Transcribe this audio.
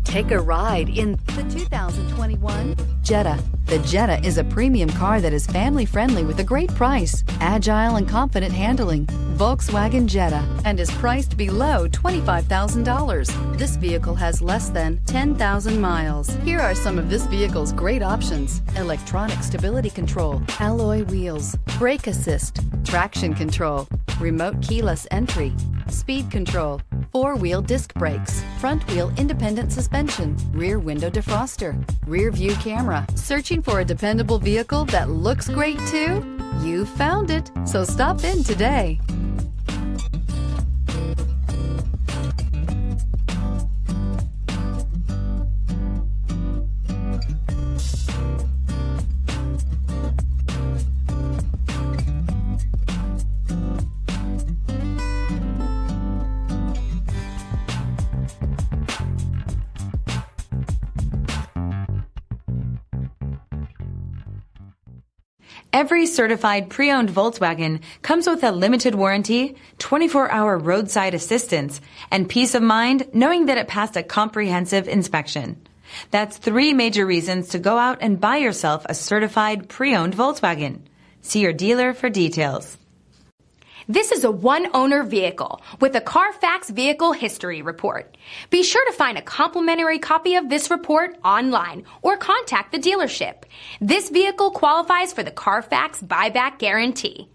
Take a ride in the 2021 Jetta. The Jetta is a premium car that is family-friendly with a great price, agile and confident handling. Volkswagen Jetta, and is priced below $25,000. This vehicle has less than 10,000 miles. Here are some of this vehicle's great options: electronic stability control, alloy wheels, brake assist, traction control, remote keyless entry, speed control, four-wheel disc brakes, front-wheel independent suspension, rear window defroster, rear view camera. Searching for a dependable vehicle that looks great too? You found it, so stop in today. Every certified pre-owned Volkswagen comes with a limited warranty, 24-hour roadside assistance, and peace of mind knowing that it passed a comprehensive inspection. That's 3 major reasons to go out and buy yourself a certified pre-owned Volkswagen. See your dealer for details. This is a one-owner vehicle with a CARFAX Vehicle History Report. Be sure to find a complimentary copy of this report online or contact the dealership. This vehicle qualifies for the CARFAX Buyback Guarantee.